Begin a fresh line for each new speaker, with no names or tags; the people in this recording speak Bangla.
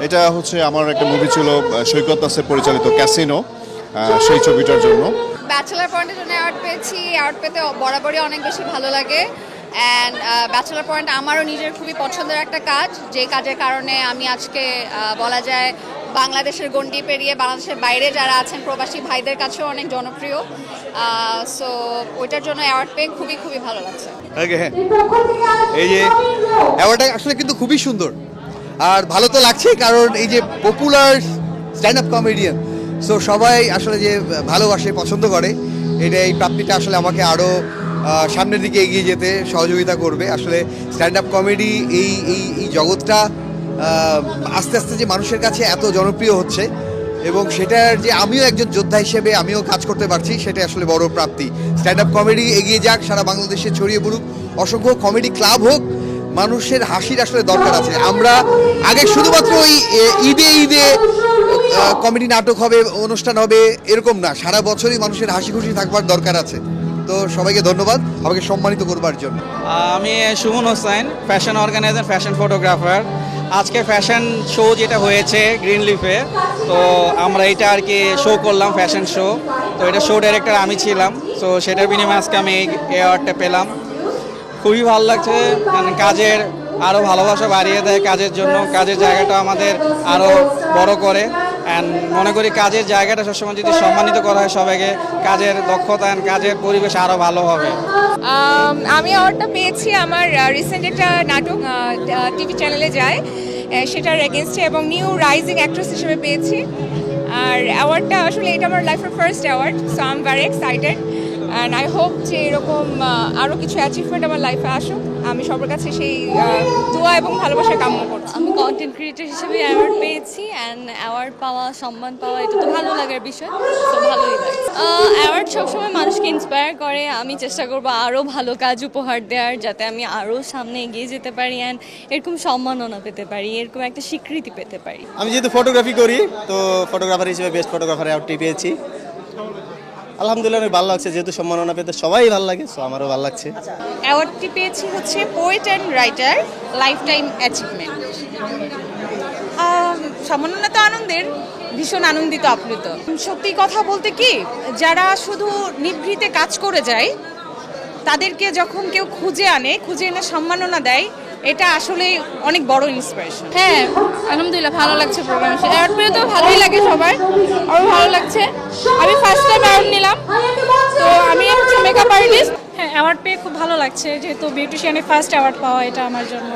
এটা হচ্ছে আমার একটা মুভি ছিল সৈকত দাসের পরিচালিত ক্যাসিনো, সেই ছবিটার জন্য।
ব্যাচেলার পয়েন্টের জন্য অ্যাওয়ার্ড পেয়েছি। অ্যাওয়ার্ড পেতে বরাবরই অনেক বেশি ভালো লাগে। অ্যান্ড ব্যাচেলার পয়েন্ট আমারও নিজের খুবই পছন্দের একটা কাজ, যেই কাজের কারণে আমি আজকে বলা যায় বাংলাদেশের গণ্ডি পেরিয়ে বাংলাদেশের বাইরে যারা আছেন প্রবাসী ভাইদের কাছেও অনেক জনপ্রিয়। সো ওইটার জন্য অ্যাওয়ার্ড পেয়ে খুবই খুবই ভালো লাগছে।
এই যে অ্যাওয়ার্ডটা আসলে কিন্তু খুবই সুন্দর আর ভালো তো লাগছেই, কারণ এই যে popular stand up comedian, so সবাই আসলে যে ভালোবাসে পছন্দ করে, এটা এই প্রাপ্তিটা আসলে আমাকে আরও সামনের দিকে এগিয়ে যেতে সহযোগিতা করবে। আসলে স্ট্যান্ড আপ কমেডি এই এই এই জগৎটা আস্তে আস্তে যে মানুষের কাছে এত জনপ্রিয় হচ্ছে, এবং সেটার যে আমিও একজন যোদ্ধা হিসেবে আমিও কাজ করতে পারছি, সেটা আসলে বড় প্রাপ্তি। স্ট্যান্ড আপ কমেডি এগিয়ে যাক, সারা বাংলাদেশে ছড়িয়ে পড়ুক, অসংখ্য কমেডি ক্লাব হোক। মানুষের হাসির আসলে দরকার আছে। আমরা আগে শুধুমাত্র ওই ঈদে ঈদে কমেডি নাটক হবে, অনুষ্ঠান হবে, এরকম না, সারা বছরই মানুষের হাসি খুশি থাকবার দরকার আছে। তো সবাইকে ধন্যবাদ আমাকে সম্মানিত করবার জন্য।
আমি Suman Hossain, fashion organizer, fashion photographer. আজকে ফ্যাশন শো যেটা হয়েছে গ্রিন লিফে, তো আমরা এটা আর কি শো করলাম, ফ্যাশন শো। তো এটা শো ডাইরেক্টর আমি ছিলাম। তো সেটার বিনিময়ে আজকে আমি এই অ্যাওয়ার্ডটা পেলাম। খুবই ভালো লাগছে, কারণ কাজের আরও ভালোবাসা বাড়িয়ে দেয় কাজের জন্য, কাজের জায়গাটা আমাদের আরও বড় করে। অ্যান্ড মনে করি কাজের জায়গাটা সবসময় যদি সম্মানিত করা হয় সবাইকে, কাজের দক্ষতা অ্যান্ড কাজের পরিবেশ আরও ভালো হবে।
আমি অ্যাওয়ার্ডটা পেয়েছি আমার রিসেন্ট একটা নাটক টিভি চ্যানেলে যায়, সেটার এগেনস্টে, এবং নিউ রাইজিং অ্যাক্ট্রেস হিসেবে পেয়েছি। আর অ্যাওয়ার্ডটা আসলে এটা আমার লাইফের first award, so I am very excited and I hope যে এরকম আরও কিছু অ্যাচিভমেন্ট আমার লাইফে আসুক। আমি সবার কাছে সেই দোয়া এবং ভালোবাসা কামনা করছি।
আমি কন্টেন্ট ক্রিয়েটর হিসেবে অ্যাওয়ার্ড পেয়েছি, অ্যান্ড অ্যাওয়ার্ড পাওয়া, সম্মান পাওয়া, এটা তো ভালো লাগার বিষয়, তো ভালোই লাগে। অ্যাওয়ার্ড সবসময় মানুষকে ইন্সপায়ার করে। আমি চেষ্টা করবো আরও ভালো কাজ উপহার দেওয়ার, যাতে আমি আরও সামনে এগিয়ে যেতে পারি অ্যান্ড এরকম সম্মাননা পেতে পারি, এরকম একটা স্বীকৃতি পেতে পারি।
আমি যেহেতু ফটোগ্রাফি করি, তো ফটোগ্রাফার হিসেবে বেস্ট ফটোগ্রাফার অ্যাওয়ার্ডটি পেয়েছি। আলহামদুলিল্লাহ অনেক ভালো লাগছে, যেহেতু সম্মাননা পেতে সবাই ভালো লাগে, সো আমারও ভালো লাগছে।
অ্যাওয়ার্ডটি পেয়েছি হচ্ছে poet and writer life time achievement. সম্মাননা তো আনন্দের, ভীষণ আনন্দিত, আপ্লুত। সত্যি কথা বলতে কি, যারা শুধু নিভৃতে কাজ করে যায় তাদেরকে যখন কেউ খুঁজে এনে সম্মাননা দেয়, এটা আসলে অনেক বড় ইন্সপিরেশন। হ্যাঁ, আলহামদুলিল্লাহ ভালো লাগছে প্রোগ্রামে। অ্যাওয়ার্ড পেয়ে তো ভালোই লাগে, সবার আরও ভালো লাগছে। আমি ফার্স্ট টাইম অ্যাওয়ার্ড নিলাম, তো আমি হচ্ছে মেকআপ আর্টিস্ট।
হ্যাঁ, অ্যাওয়ার্ড পেয়ে খুব ভালো লাগছে, যেহেতু বিউটিশিয়ানে ফার্স্ট অ্যাওয়ার্ড পাওয়া, এটা আমার জন্য